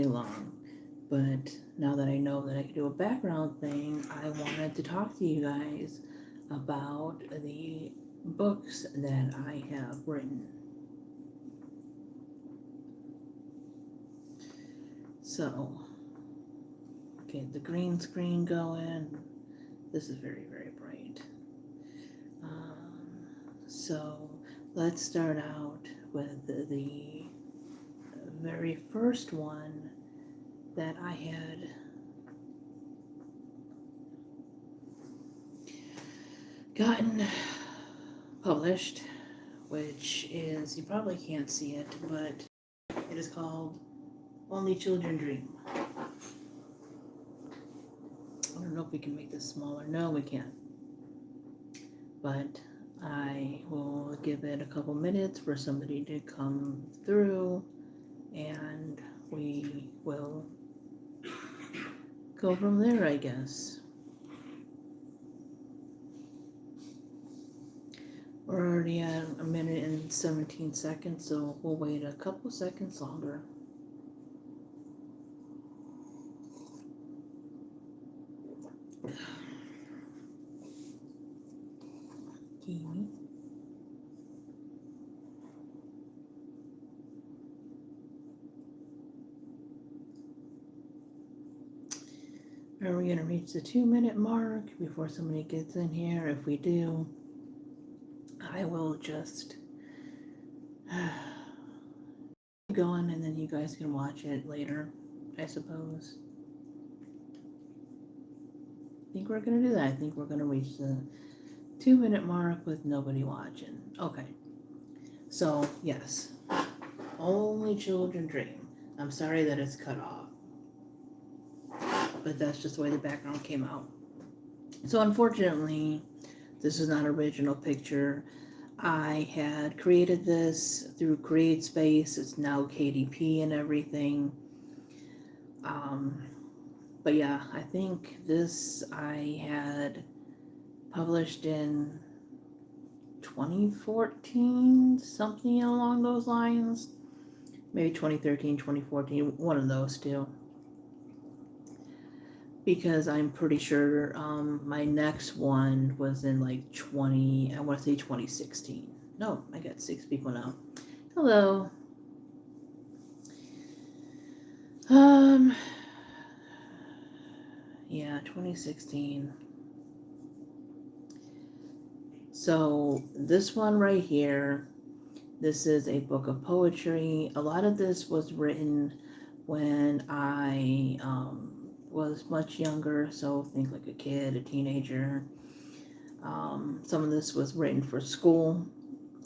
long. But now that I know that I can do a background thing, I wanted to talk to you guys about the books that I have written. So, get the green screen going. This is very, very bright. So, let's start out with the very first one that I had gotten published, which is, you probably can't see it, but it is called Only Children Dream. I don't know if we can make this smaller. No, we can't. But I will give it a couple minutes for somebody to come through, and we will go from there, I guess. We're already at a minute and 17 seconds, so we'll wait a couple seconds longer. Kiwi. Are we going to reach the 2-minute mark before somebody gets in here? If we do, I will just keep going and then you guys can watch it later, I suppose. I think we're going to do that. I think we're going to reach the 2-minute mark with nobody watching. Okay. So, yes. Only Children Dream. I'm sorry that it's cut off, but that's just the way the background came out. So, unfortunately, this is not an original picture. I had created this through CreateSpace. It's now KDP and everything. But yeah, I think this I had published in 2014, something along those lines. Maybe 2013, 2014, one of those two. Because I'm pretty sure my next one was in like I want to say 2016. No, I got 6 people now. Hello. Yeah, 2016. So this one right here, this is a book of poetry. A lot of this was written when I was much younger, so think like a kid, a teenager. Some of this was written for school.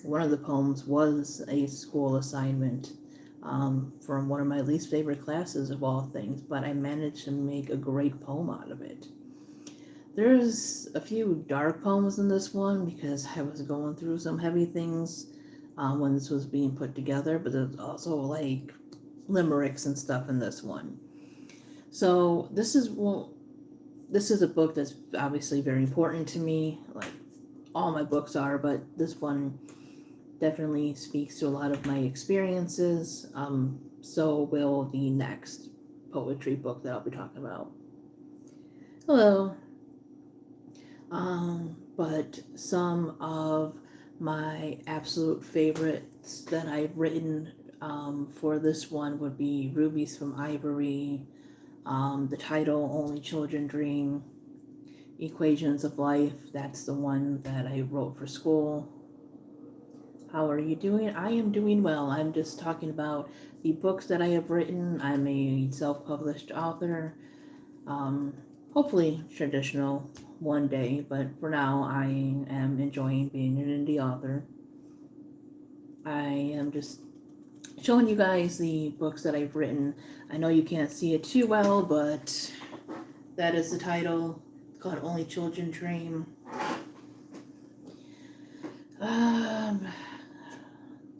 One of the poems was a school assignment from one of my least favorite classes of all things, but I managed to make a great poem out of it. There's a few dark poems in this one because I was going through some heavy things when this was being put together, but there's also like limericks and stuff in this one. So this is a book that's obviously very important to me. Like all my books are, but this one definitely speaks to a lot of my experiences. So will the next poetry book that I'll be talking about. Hello. But some of my absolute favorites that I've written for this one would be Rubies from Ivory, the title Only Children Dream, Equations of Life. That's the one that I wrote for school. How are you doing? I am doing well. I'm just talking about the books that I have written. I'm a self-published author. Hopefully traditional one day, but for now I am enjoying being an indie author. I am just showing you guys the books that I've written. I know you can't see it too well, but that is the title. It's called Only Children Dream.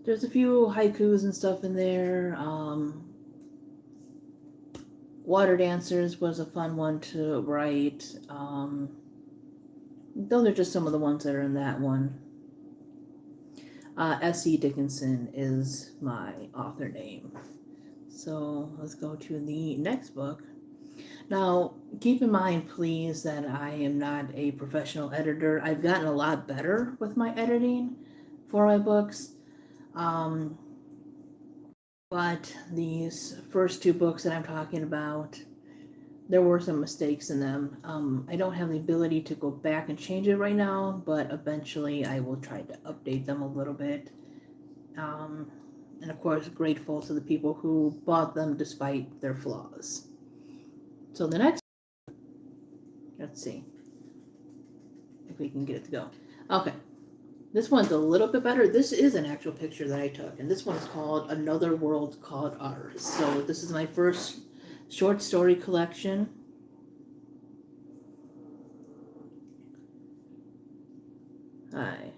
There's a few haikus and stuff in there. Water Dancers was a fun one to write. Those are just some of the ones that are in that one. S.E. Dickinson is my author name. So let's go to the next book. Now, keep in mind, please, that I am not a professional editor. I've gotten a lot better with my editing for my books. Um, but these first two books that I'm talking about, there were some mistakes in them. I don't have the ability to go back and change it right now, but eventually I will try to update them a little bit. And of course, grateful to the people who bought them despite their flaws. So the next, let's see if we can get it to go. Okay, this one's a little bit better. This is an actual picture that I took, and this one's called Another World Called Ours. So this is my first short story collection. Hi.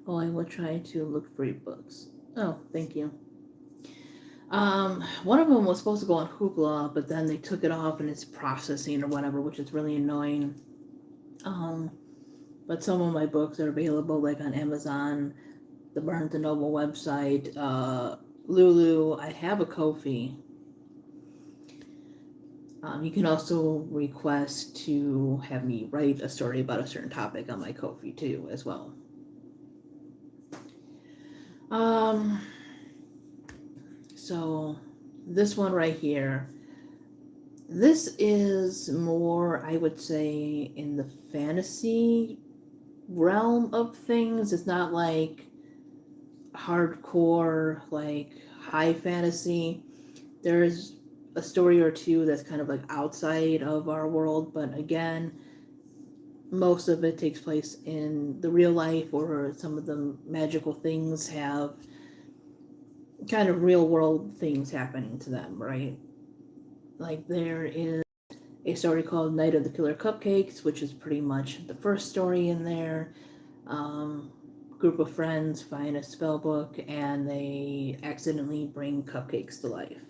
Oh, I will try to look for your books. Oh, thank you. One of them was supposed to go on Hoopla, but then they took it off and it's processing or whatever, which is really annoying. But some of my books are available like on Amazon, the Barnes & Noble website, Lulu. I have a Ko-fi. You can also request to have me write a story about a certain topic on my Ko-fi too, as well. So this one right here, this is more, I would say, in the fantasy realm of things. It's not like hardcore, like high fantasy. There's a story or two that's kind of like outside of our world, but again, most of it takes place in the real life, or some of the magical things have kind of real world things happening to them, right? Like there is a story called Night of the Killer Cupcakes, which is pretty much the first story in there. Group of friends find a spell book and they accidentally bring cupcakes to life.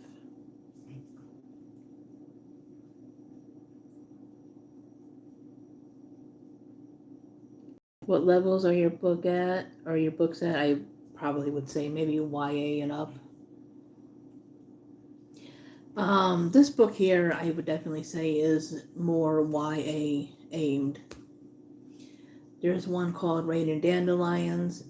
What levels are your book at, or your books at? I probably would say maybe YA and up. This book here, I would definitely say is more YA aimed. There's one called Raining Dandelions,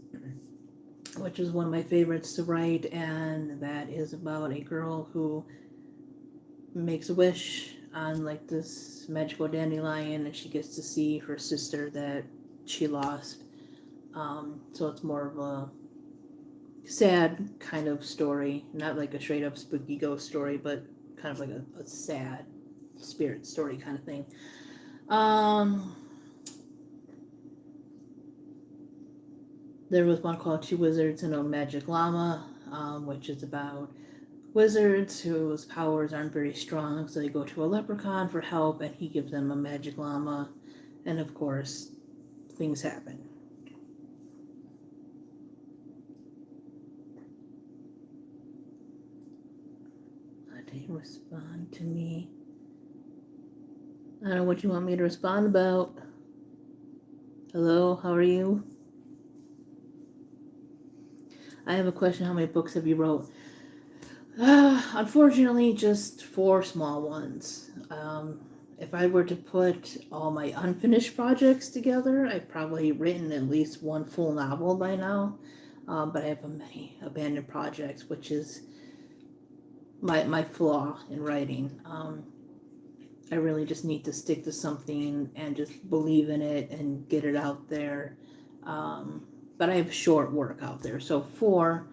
which is one of my favorites to write, and that is about a girl who makes a wish on like this magical dandelion, and she gets to see her sister that she lost. So it's more of a sad kind of story, not like a straight up spooky ghost story, but kind of like a sad spirit story kind of thing. There was one called Two Wizards and a Magic Llama, which is about wizards whose powers aren't very strong, so they go to a leprechaun for help, and he gives them a magic llama, and of course, things happen. They respond to me. I don't know what you want me to respond about. Hello, how are you? I have a question. How many books have you wrote? Unfortunately, just 4 small ones. If I were to put all my unfinished projects together, I've probably written at least one full novel by now. But I have many abandoned projects, which is my flaw in writing. I really just need to stick to something and just believe in it and get it out there. But I have short work out there. So 4,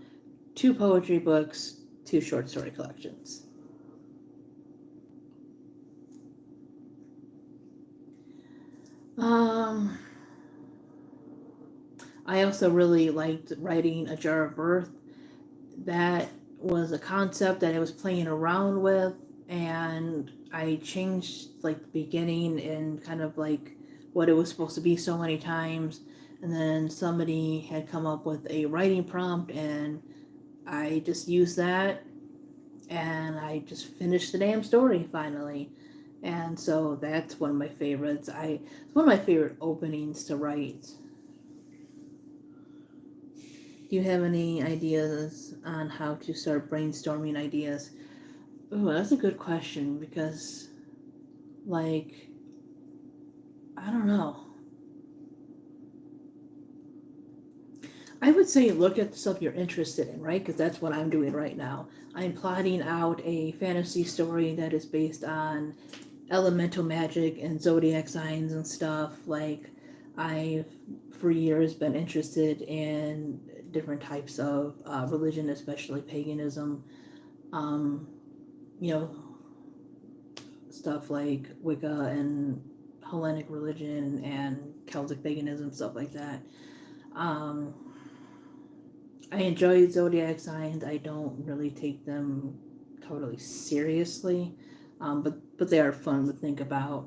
2 poetry books, 2 short story collections. I also really liked writing A Jar of Earth. That was a concept that I was playing around with, and I changed like the beginning and kind of like what it was supposed to be so many times, and then somebody had come up with a writing prompt, and I just used that, and I just finished the damn story finally. And so that's one of my favorites. It's one of my favorite openings to write. Do you have any ideas on how to start brainstorming ideas? Oh, that's a good question because, like, I don't know. I would say look at stuff you're interested in, right? Because that's what I'm doing right now. I'm plotting out a fantasy story that is based on elemental magic and zodiac signs and stuff. Like, I've for years been interested in different types of religion, especially paganism. Um, you know, stuff like Wicca and Hellenic religion and Celtic paganism, stuff like that. Um, I enjoy zodiac signs. I don't really take them totally seriously, but they are fun to think about.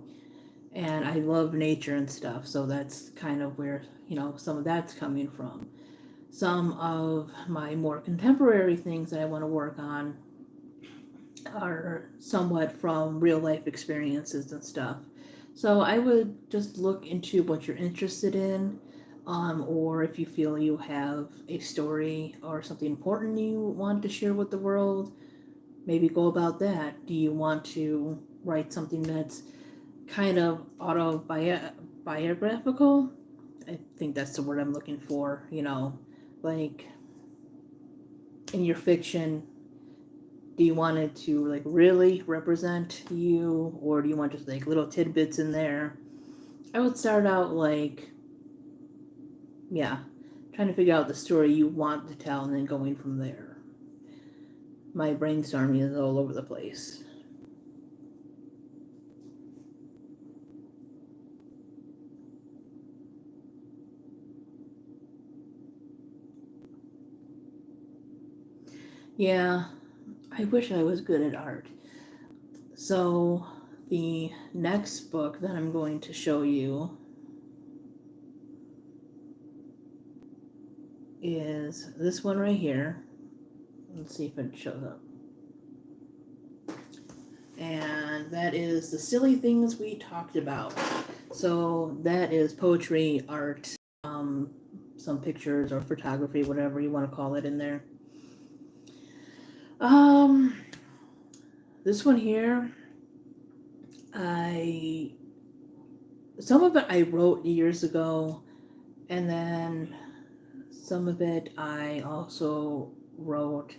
And I love nature and stuff, so that's kind of where some of that's coming from. Some of my more contemporary things that I want to work on are somewhat from real life experiences and stuff. So I would just look into what you're interested in, or if you feel you have a story or something important you want to share with the world, maybe go about that. Do you want to write something that's kind of autobiographical? I think that's the word I'm looking for, like in your fiction, do you want it to like really represent you, or do you want just like little tidbits in there? I would start out like, yeah, trying to figure out the story you want to tell and then going from there. My brainstorming is all over the place. Yeah, I wish I was good at art. So, the next book that I'm going to show you is this one right here. Let's see if it shows up. And that is The Silly Things We Talked About. So, that is poetry, art, um, some pictures or photography, whatever you want to call it in there. Um, this one here, I some of it I wrote years ago, and then some of it I also wrote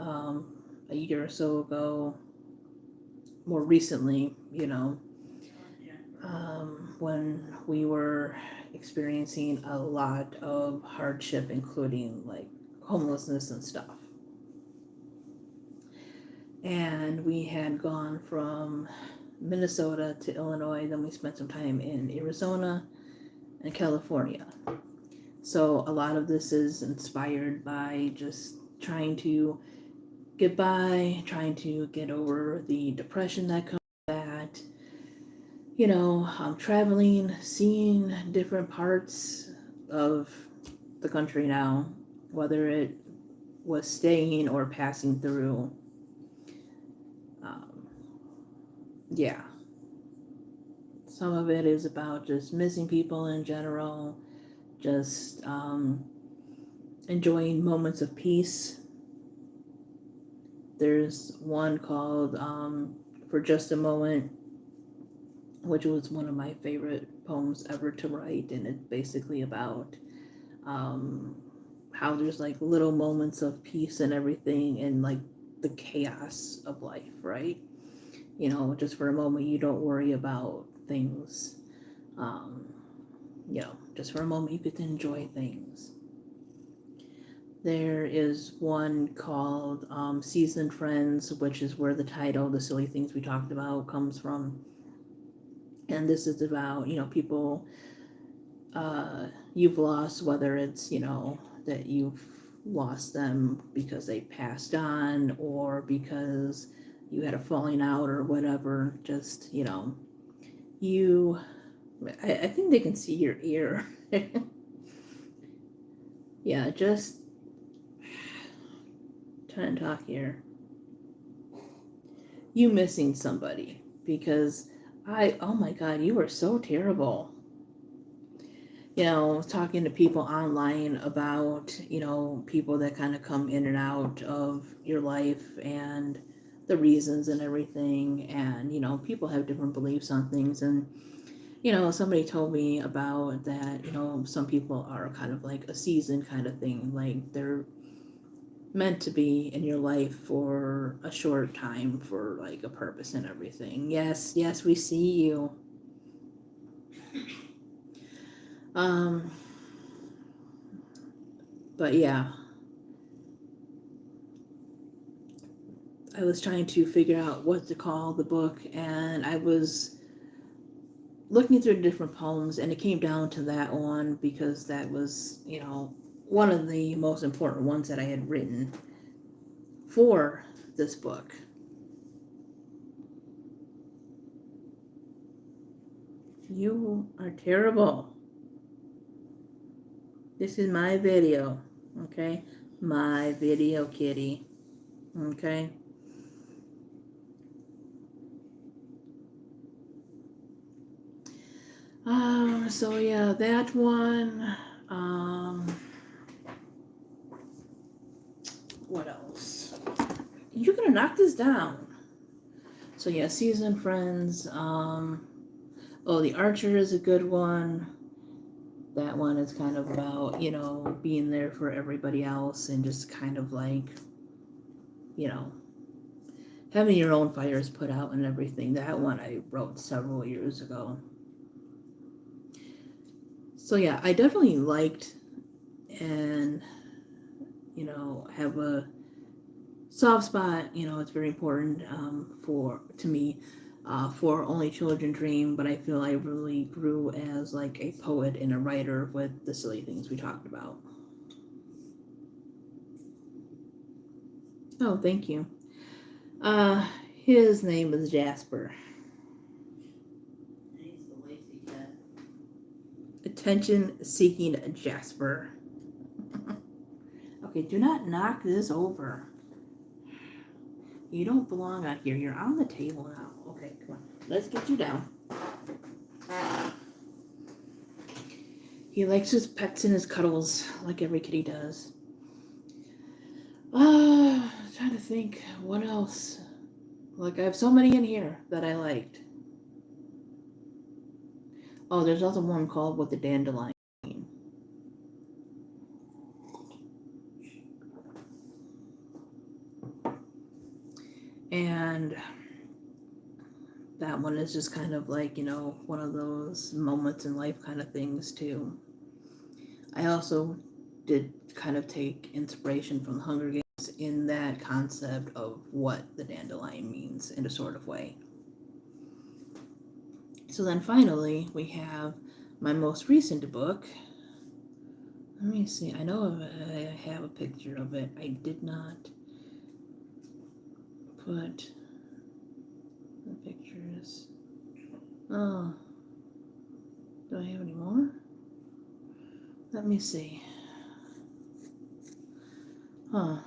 a year or so ago, more recently, when we were experiencing a lot of hardship, including like homelessness and stuff. And we had gone from Minnesota to Illinois, then we spent some time in Arizona and California. So a lot of this is inspired by just trying to get by, trying to get over the depression that comes with that. Traveling, seeing different parts of the country now, whether it was staying or passing through. Um, yeah, some of it is about just missing people in general, just enjoying moments of peace. There's one called For Just a Moment, which was one of my favorite poems ever to write, and it's basically about um, how there's like little moments of peace and everything, and like the chaos of life, right? Just for a moment, you don't worry about things. Um, just for a moment, you get to enjoy things. There is one called Seasoned Friends, which is where the title, The Silly Things We Talked About, comes from. And this is about, people you've lost, whether it's, that you've lost them because they passed on or because you had a falling out or whatever. Just, you, I think they can see your ear. Yeah, just trying to talk here. You missing somebody because oh my God, you were so terrible. talking to people online about, people that kind of come in and out of your life and the reasons and everything. And, people have different beliefs on things. And, somebody told me about that, some people are kind of like a season kind of thing. Like they're meant to be in your life for a short time for like a purpose and everything. Yes, yes, we see you. Um, but yeah, I was trying to figure out what to call the book, and I was looking through different poems, and it came down to that one because that was, one of the most important ones that I had written for this book. You are terrible. This is my video, okay? My video, kitty, okay? So yeah, that one. What else? You're gonna knock this down. So yeah, Seasoned Friends. Oh, The Archer is a good one. That one is kind of about, being there for everybody else and just kind of like, you know, having your own fires put out and everything. That one I wrote several years ago. So yeah, I definitely liked and, have a soft spot. It's very important to me for Only Children Dream, but I feel I really grew as like a poet and a writer with the silly things we talked about. Oh, thank you. Uh, his name is Jasper. He's the lazy cat. Attention-seeking Jasper. Okay, do not knock this over. You don't belong out here. You're on the table now. Okay, come on. Let's get you down. He likes his pets and his cuddles, like every kitty does. Trying to think what else. Like I have so many in here that I liked. Oh, there's also one called With the Dandelion. And that one is just kind of like, one of those moments in life kind of things too. I also did kind of take inspiration from the Hunger Games in that concept of what the dandelion means in a sort of way. So then finally, we have my most recent book. Let me see. I know I have a picture of it. I did not put the pictures. Oh, do I have any more? Let me see. Huh.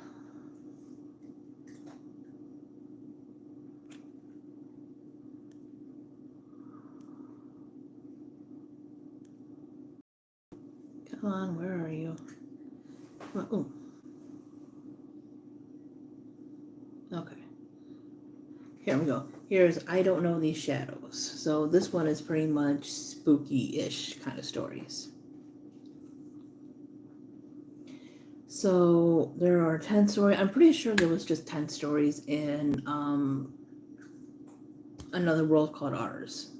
Come on, where are you? Oh. Okay. Here we go. Here's I Don't Know These Shadows. So this one is pretty much spooky-ish kind of stories. So there are 10 stories. I'm pretty sure there was just 10 stories in Another World Called Ours.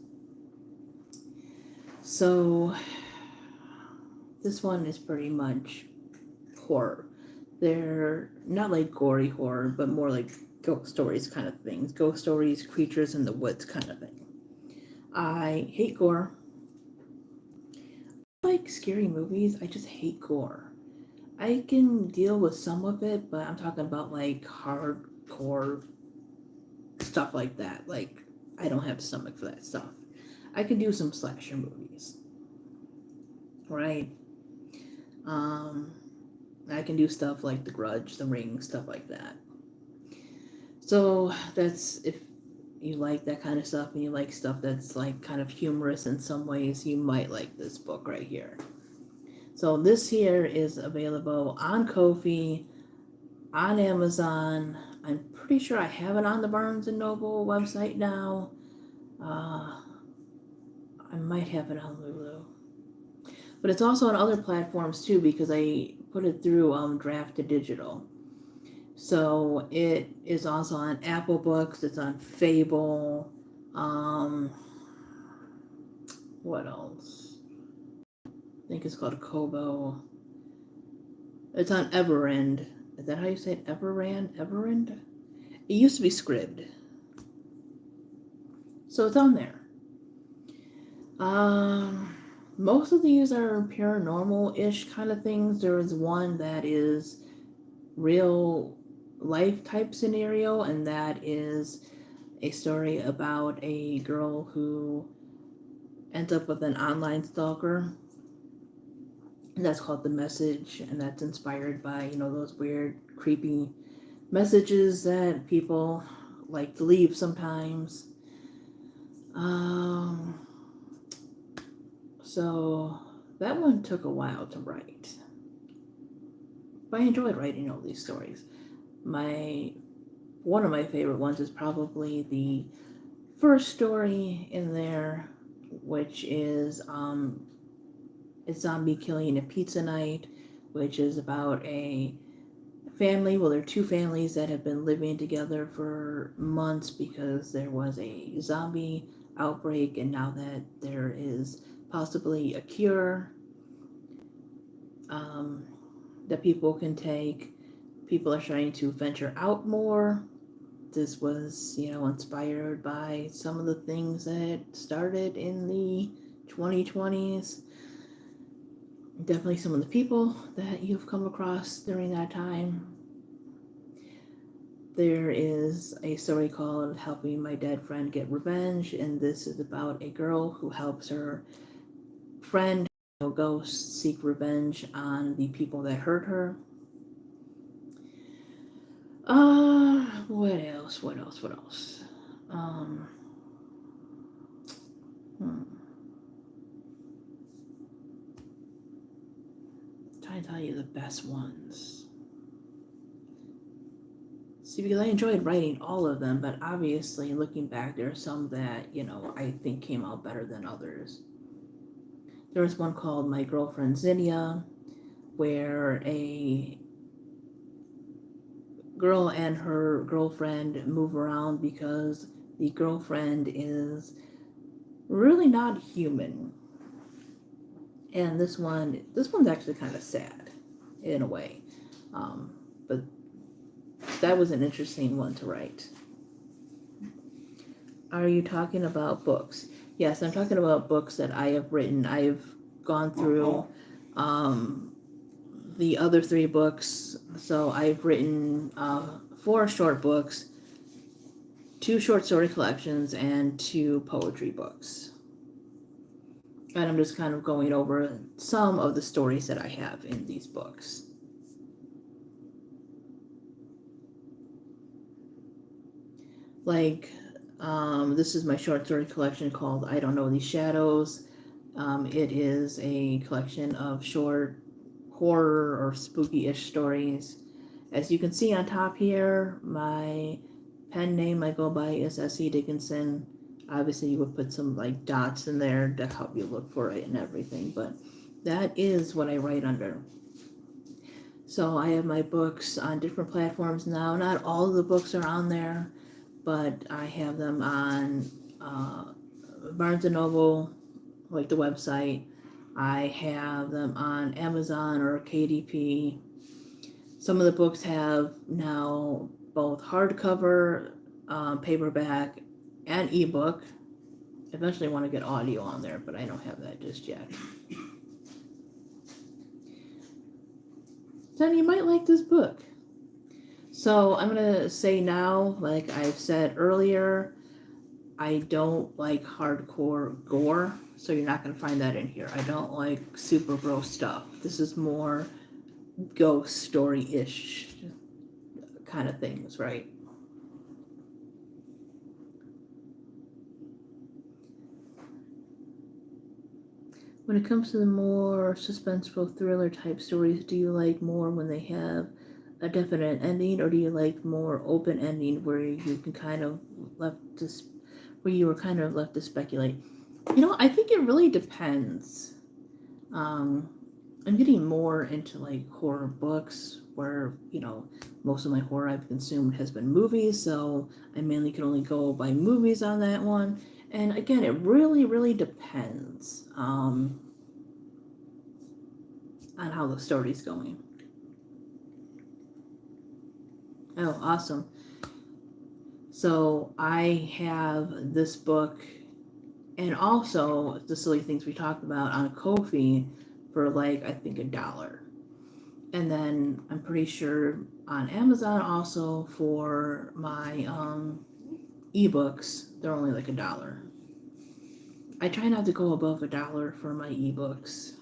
So this one is pretty much horror. They're not like gory horror, but more like ghost stories kind of things. Ghost stories, creatures in the woods kind of thing. I hate gore. I like scary movies. I just hate gore. I can deal with some of it, but I'm talking about like hardcore stuff like that. Like, I don't have the stomach for that stuff. I can do some slasher movies, right? I can do stuff like The Grudge, The Ring, stuff like that. So that's if you like that kind of stuff and you like stuff that's like kind of humorous in some ways, you might like this book right here. So this here is available on Ko-fi, on Amazon. I'm pretty sure I have it on the Barnes & Noble website now. I might have it on Lulu. But it's also on other platforms too, because I put it through Draft2Digital. So it is also on Apple Books. It's on Fable. What else? I think it's called Kobo. It's on Everend. Is that how you say it? Everend? It used to be Scribd. So it's on there. Most of these are paranormal-ish kind of things. There is one that is real life type scenario, and that is a story about a girl who ends up with an online stalker. And that's called The Message, and that's inspired by, those weird, creepy messages that people like to leave sometimes. So that one took a while to write. But I enjoyed writing all these stories. One of my favorite ones is probably the first story in there, which is a zombie killing a pizza night, which is about a family. Well, there are two families that have been living together for months because there was a zombie outbreak, and now that there is possibly a cure that people can take, people are trying to venture out more. This was, inspired by some of the things that started in the 2020s. Definitely some of the people that you've come across during that time. There is a story called Helping My Dead Friend Get Revenge, and this is about a girl who helps her friend, ghost, seek revenge on the people that hurt her. What else? Trying to tell you the best ones. See, because I enjoyed writing all of them, but obviously looking back, there are some that, I think came out better than others. There was one called My Girlfriend Zinnia, where a girl and her girlfriend move around because the girlfriend is really not human. And this one's actually kind of sad in a way. But that was an interesting one to write. Are you talking about books? Yes, I'm talking about books that I have written. I've gone through the other 3 books. So I've written 4 short books, 2 short story collections, and 2 poetry books. And I'm just kind of going over some of the stories that I have in these books. Like, this is my short story collection called I Don't Know These Shadows. It is a collection of short horror or spooky-ish stories. As you can see on top here, my pen name I go by is S.E. Dickinson. Obviously, you would put some dots in there to help you look for it and everything, but that is what I write under. So I have my books on different platforms now. Not all of the books are on there, but I have them on Barnes & Noble, like the website. I have them on Amazon or KDP. Some of the books have now both hardcover, paperback, and ebook. Eventually I want to get audio on there, but I don't have that just yet. Then you might like this book. So I'm going to say now, like I've said earlier, I don't like hardcore gore, so you're not going to find that in here. I don't like super gross stuff. This is more ghost story-ish kind of things, right? When it comes to the more suspenseful thriller type stories, do you like more when they have a definite ending, or do you like more open ending where you can kind of left to where you were kind of left to speculate? I think it really depends. Um, I'm getting more into like horror books where, most of my horror I've consumed has been movies, so I mainly can only go by movies on that one. And again, it really, really depends on how the story's going. Oh, awesome. So I have this book and also the silly things we talked about on Ko-fi for like, I think, $1. And then I'm pretty sure on Amazon also for my ebooks, they're only like $1. I try not to go above $1 for my ebooks.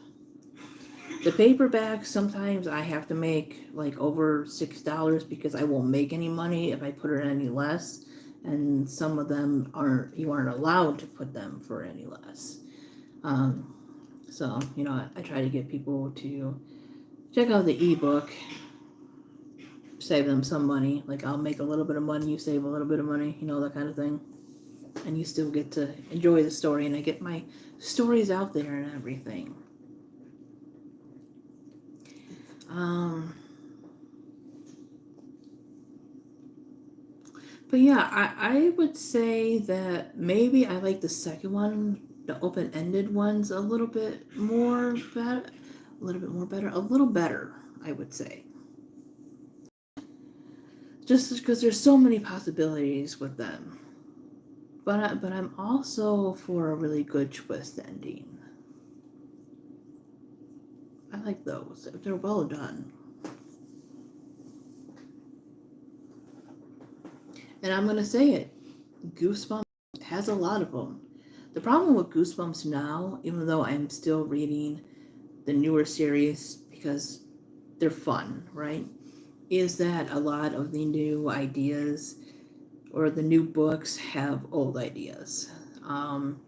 The paperbacks, sometimes I have to make like over $6 because I won't make any money if I put it any less. And some of them you aren't allowed to put them for any less. Um, so, I try to get people to check out the ebook, save them some money. Like I'll make a little bit of money, you save a little bit of money, that kind of thing. And you still get to enjoy the story, and I get my stories out there and everything. Um, but yeah, I would say that maybe I like the second one, the open-ended ones, a little bit more better, a little bit more better, a little better, I would say. Just because there's so many possibilities with them. But I'm also for a really good twist ending. I like those. They're well done. And I'm gonna say it. Goosebumps has a lot of them. The problem with Goosebumps now, even though I'm still reading the newer series because they're fun, right? Is that a lot of the new ideas or the new books have old ideas. Um,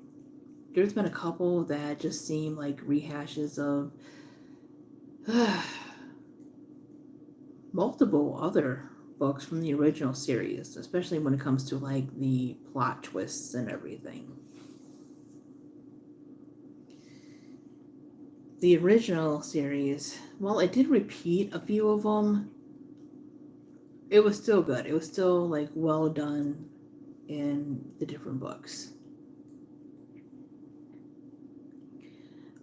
there's been a couple that just seem like rehashes of multiple other books from the original series, especially when it comes to like the plot twists and everything. The original series, while it did repeat a few of them, it was still good. It was still like well done in the different books.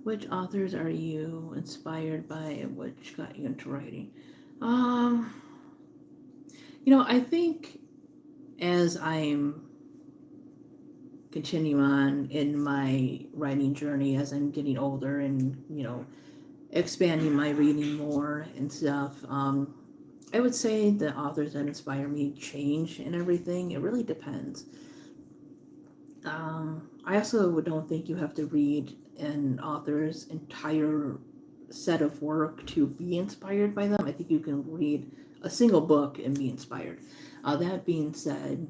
Which authors are you inspired by and which got you into writing? Um, I think as I'm continue on in my writing journey as I'm getting older and, expanding my reading more and stuff, I would say the authors that inspire me change and everything. It really depends. I also don't think you have to read an author's entire set of work to be inspired by them. I think you can read a single book and be inspired. That being said,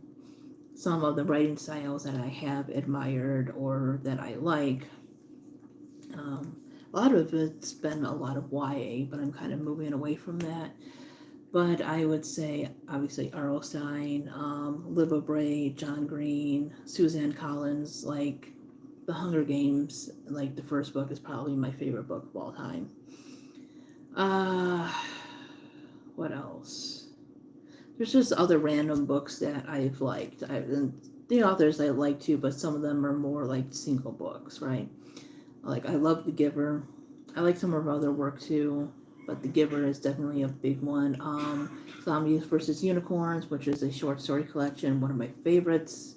some of the writing styles that I have admired or that I like, a lot of it's been a lot of YA, but I'm kind of moving away from that. But I would say, obviously, R.L. Stine, Libba Bray, John Green, Suzanne Collins, like The Hunger Games, like the first book is probably my favorite book of all time. Uh, what else? There's just other random books that I've liked. And the authors I like too, but some of them are more like single books, right? Like I love The Giver. I like some of her other work too, but The Giver is definitely a big one. Zombies versus Unicorns, which is a short story collection, one of my favorites,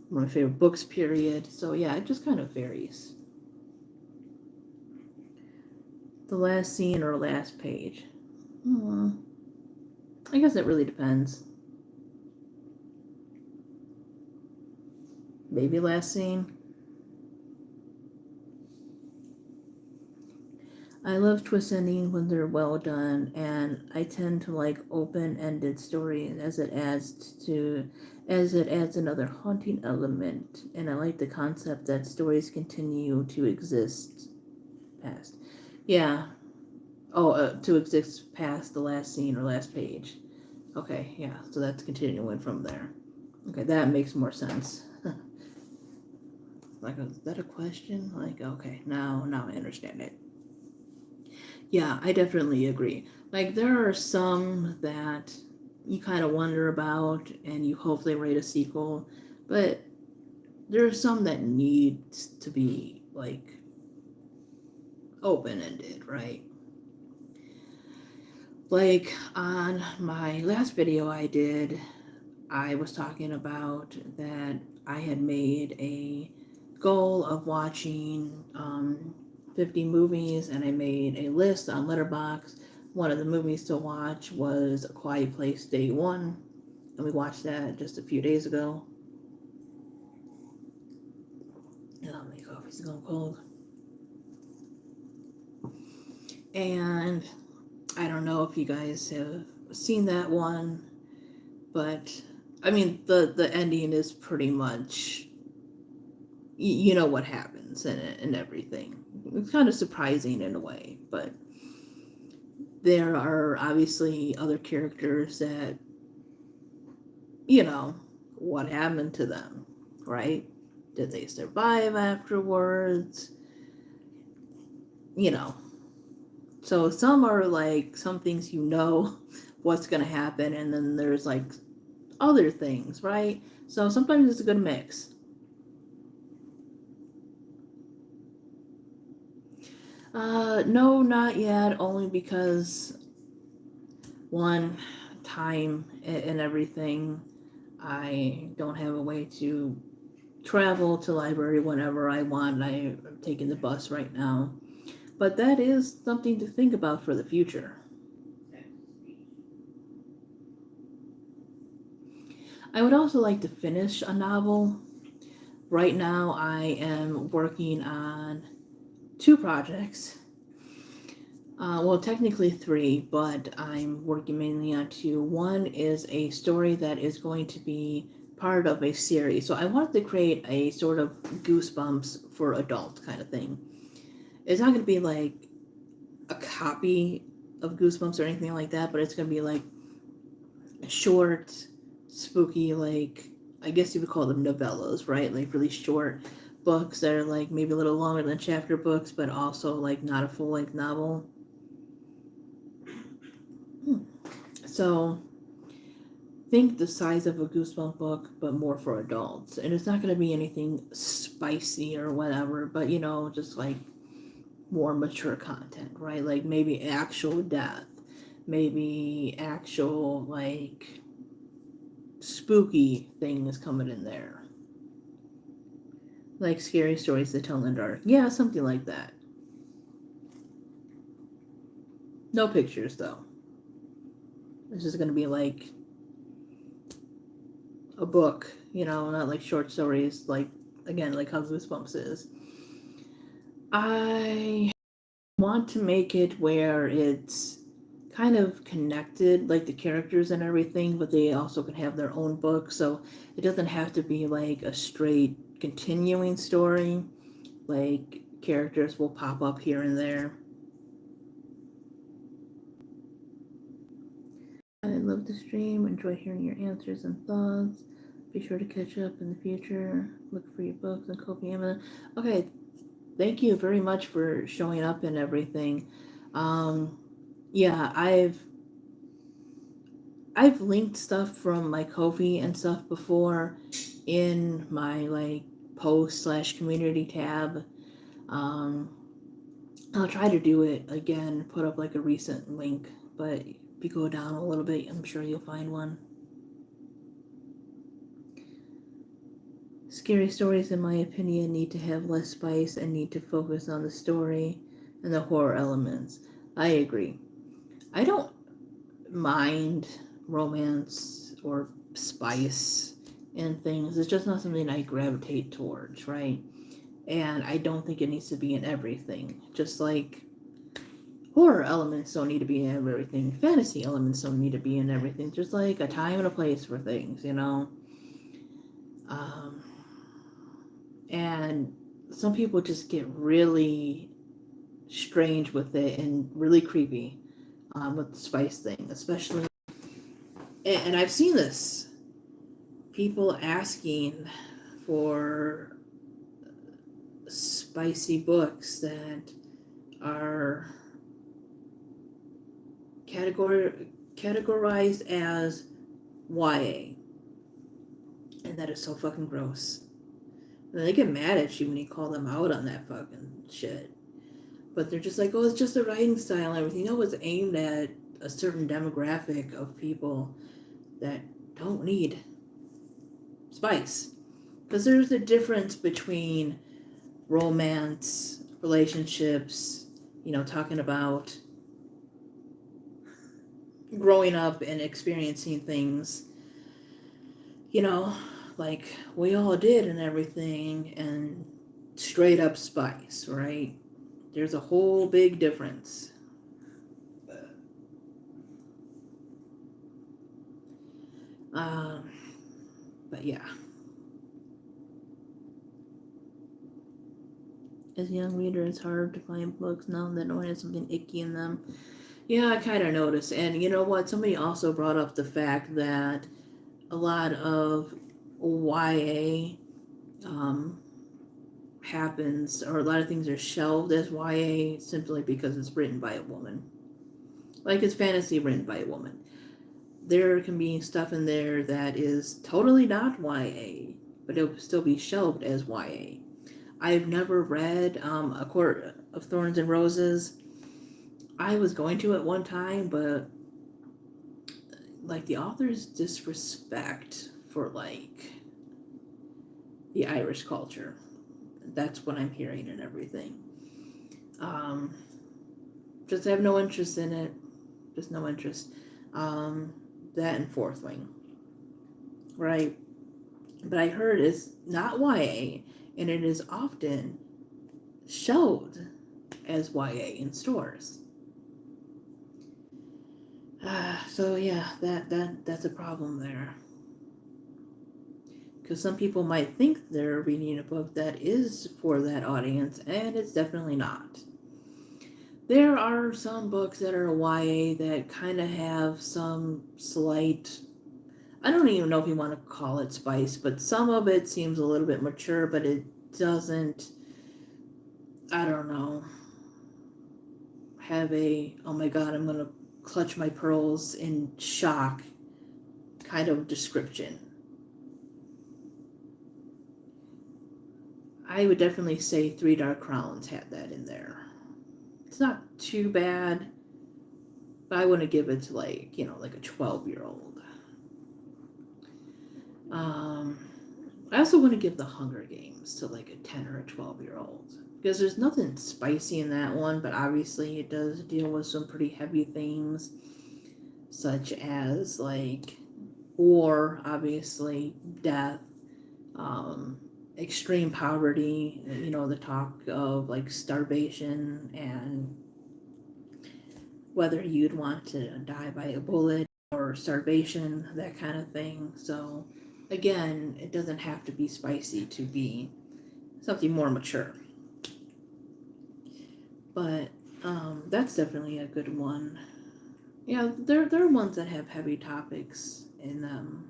one of my favorite books, period. So yeah, it just kind of varies. The last scene or last page? Hmm. I guess it really depends. Maybe last scene. I love twist endings when they're well done, and I tend to like open-ended stories as it adds another haunting element, and I like the concept that stories continue to exist past. Yeah. Oh, to exist past the last scene or last page. Okay, yeah. So that's continuing from there. Okay, that makes more sense. Like, is that a question? Like, okay, now I understand it. Yeah, I definitely agree. Like, there are some that you kind of wonder about and you hope they write a sequel, but there are some that needs to be, like, open-ended, right? Like, on my last video I did, I was talking about that I had made a goal of watching 50 movies, and I made a list on Letterboxd. One of the movies to watch was A Quiet Place Day One, and we watched that just a few days ago. Oh, my coffee's going cold. And I don't know if you guys have seen that one, but I mean the ending is pretty much you know what happens and everything. It's kind of surprising in a way, but there are obviously other characters that, you know, what happened to them, right? Did they survive afterwards? You know. So some are like some things you know what's going to happen, and then there's like other things, right? So sometimes it's a good mix. No, not yet, only because one, time and everything. I don't have a way to travel to library whenever I want. I'm taking the bus right now. But that is something to think about for the future. I would also like to finish a novel. Right now, I am working on two projects. Well, technically three, but I'm working mainly on two. One is a story that is going to be part of a series. So I wanted to create a sort of Goosebumps for adults kind of thing. It's not going to be like a copy of Goosebumps or anything like that, but it's going to be like short, spooky, like, I guess you would call them novellas, right? Like really short books that are like maybe a little longer than chapter books, but also like not a full length novel. So think the size of a Goosebump book, but more for adults. And it's not going to be anything spicy or whatever, but you know, just like more mature content, right? Like maybe actual death, maybe actual like spooky things coming in there. Like scary stories to tell in the dark. Yeah, something like that. No pictures though. This is going to be like a book, you know, not like short stories, like, again, like how Goosebumps is. I want to make it where it's kind of connected, like the characters and everything, but they also can have their own book, so it doesn't have to be like a straight continuing story. Like, characters will pop up here and there. I love the stream, enjoy hearing your answers and thoughts. Be sure to catch up in the future. Look for your books and Kofi Amazon. Okay, thank you very much for showing up and everything. Um, yeah, I've linked stuff from my Kofi and stuff before in my like post slash community tab. Um, I'll try to do it again, put up like a recent link, but if you go down a little bit, I'm sure you'll find one. Scary stories, in my opinion, need to have less spice and need to focus on the story and the horror elements. I agree. I don't mind romance or spice and things. It's just not something I gravitate towards, right? And I don't think it needs to be in everything. Just like horror elements don't need to be in everything. Fantasy elements don't need to be in everything. There's like a time and a place for things, you know? Um, and some people just get really strange with it and really creepy with the spice thing, especially. And I've seen this. People asking for spicy books that are categorized as YA. And that is so fucking gross. And they get mad at you when you call them out on that fucking shit. But they're just like, oh, it's just a writing style and everything. No, it's aimed at a certain demographic of people that don't need spice. Because there's a difference between romance, relationships, you know, talking about growing up and experiencing things, you know, like we all did and everything, and straight up spice, right? There's a whole big difference. Um, but yeah. As a young reader, it's hard to find books now that don't have something icky in them. Yeah, I kind of noticed. And you know what? Somebody also brought up the fact that a lot of YA happens, or a lot of things are shelved as YA simply because it's written by a woman. Like it's fantasy written by a woman. There can be stuff in there that is totally not YA, but it will still be shelved as YA. I've never read A Court of Thorns and Roses. I was going to at one time, but like the author's disrespect for like the Irish culture. That's what I'm hearing and everything. Um, just have no interest in it. Just no interest. That and Fourth Wing, right? But I heard it's not YA, and it is often shelved as YA in stores. So yeah, that's a problem there. Because some people might think they're reading a book that is for that audience, and it's definitely not. There are some books that are YA that kind of have some slight, I don't even know if you want to call it spice, but some of it seems a little bit mature, but it doesn't, I don't know, have a, oh my god, I'm going to clutch my pearls in shock kind of description. I would definitely say Three Dark Crowns had that in there. It's not too bad, but I wouldn't give it to like, you know, like a 12-year-old. I also wouldn't give The Hunger Games to like a 10 or a 12-year-old. Because there's nothing spicy in that one, but obviously it does deal with some pretty heavy themes, such as like war, obviously, death, extreme poverty, you know, the talk of like starvation and whether you'd want to die by a bullet or starvation, that kind of thing. So, again, it doesn't have to be spicy to be something more mature. But that's definitely a good one. Yeah, there are ones that have heavy topics in them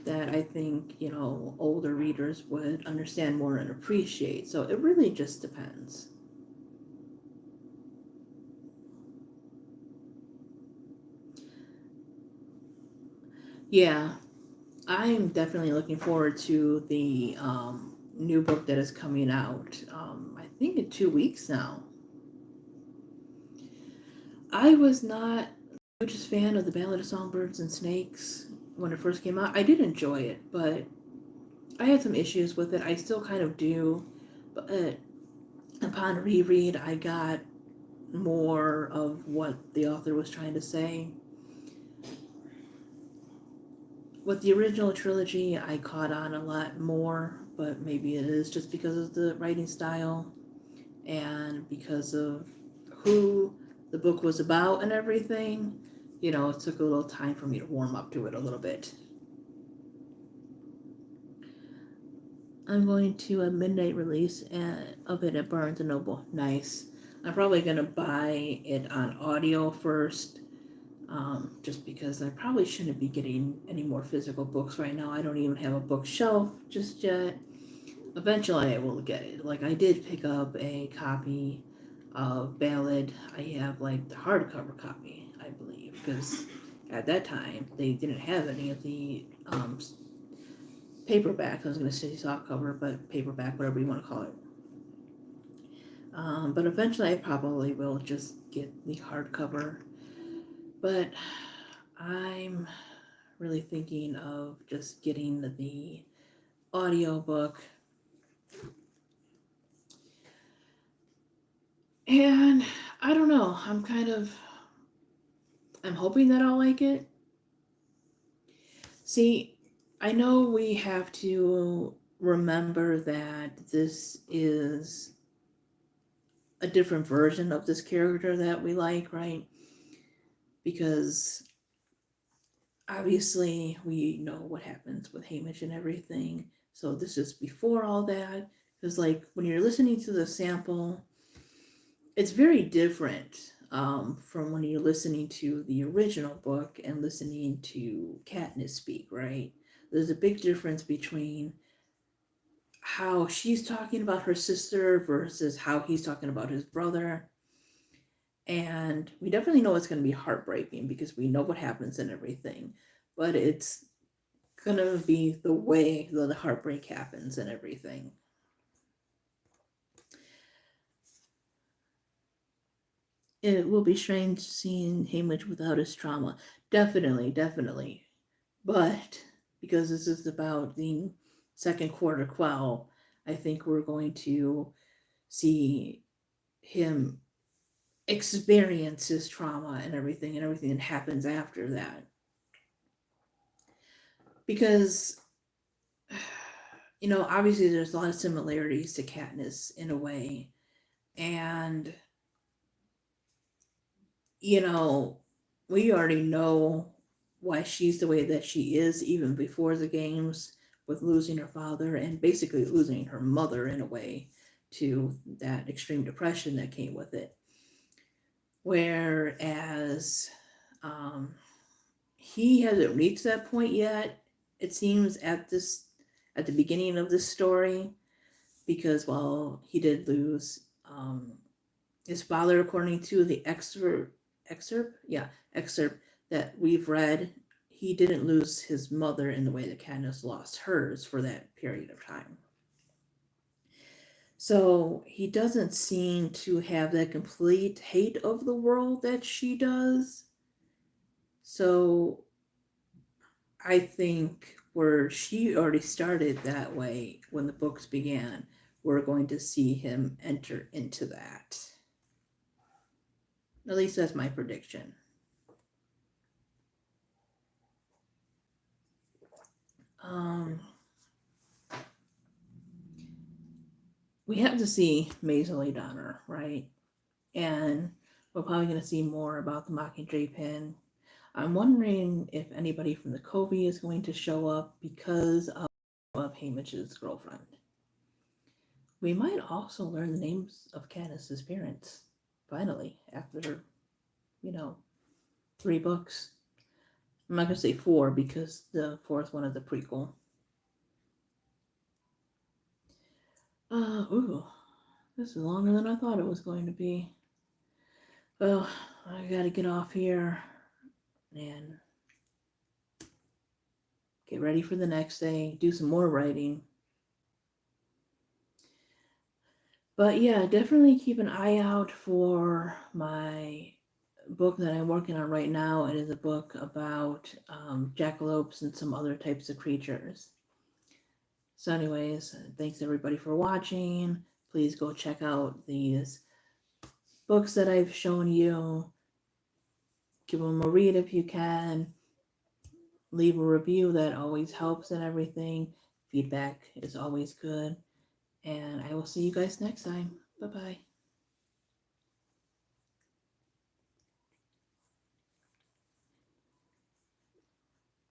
that I think, you know, older readers would understand more and appreciate. So it really just depends. Yeah, I'm definitely looking forward to the new book that is coming out. I think in 2 weeks now. I was not the hugest fan of the Ballad of Songbirds and Snakes when it first came out. I did enjoy it, but I had some issues with it. I still kind of do. But upon reread, I got more of what the author was trying to say. With the original trilogy, I caught on a lot more, but maybe it is just because of the writing style and because of who the book was about and everything, it took a little time for me to warm up to it a little bit. I'm going to a midnight release of it at Barnes & Noble. Nice. I'm probably going to buy it on audio first, just because I probably shouldn't be getting any more physical books right now. I don't even have a bookshelf just yet. Eventually I will get it. Like, I did pick up a copy of Ballad. I have like the hardcover copy, I believe, because at that time they didn't have any of the paperback. I was going to say softcover, but paperback, whatever you want to call it. But eventually I probably will just get the hardcover. But I'm really thinking of just getting the audiobook. And I don't know, I'm hoping that I'll like it. See, I know we have to remember that this is a different version of this character that we like, right? Because obviously we know what happens with Haymitch and everything. So this is before all that. Because like when you're listening to the sample, it's very different from when you're listening to the original book and listening to Katniss speak, right? There's a big difference between how she's talking about her sister versus how he's talking about his brother. And we definitely know it's going to be heartbreaking because we know what happens and everything. But it's going to be the way that the heartbreak happens and everything. It will be strange seeing Haymitch without his trauma. Definitely, definitely. But because this is about the second quarter quell, I think we're going to see him experience his trauma and everything that happens after that. Because, obviously there's a lot of similarities to Katniss in a way. And, we already know why she's the way that she is even before the games, with losing her father and basically losing her mother in a way to that extreme depression that came with it. Whereas he hasn't reached that point yet, it seems, at the beginning of this story, because he did lose his father, according to the excerpt that we've read. He didn't lose his mother in the way that Katniss lost hers for that period of time. So he doesn't seem to have that complete hate of the world that she does. So I think where she already started that way when the books began, we're going to see him enter into that. At least that's my prediction. We have to see Maisie Donner, right? And we're probably going to see more about the Mockingjay Pin. I'm wondering if anybody from the Covey is going to show up because of Haymitch's girlfriend. We might also learn the names of Katniss's parents, finally, after, 3 books. I'm not going to say 4 because the 4th one is a prequel. This is longer than I thought it was going to be. Well, I gotta get off here and get ready for the next day, do some more writing. But yeah, definitely keep an eye out for my book that I'm working on right now. It is a book about jackalopes and some other types of creatures. So anyways, thanks everybody for watching. Please go check out these books that I've shown you. Give them a read if you can. Leave a review, that always helps and everything. Feedback is always good. And I will see you guys next time. Bye-bye.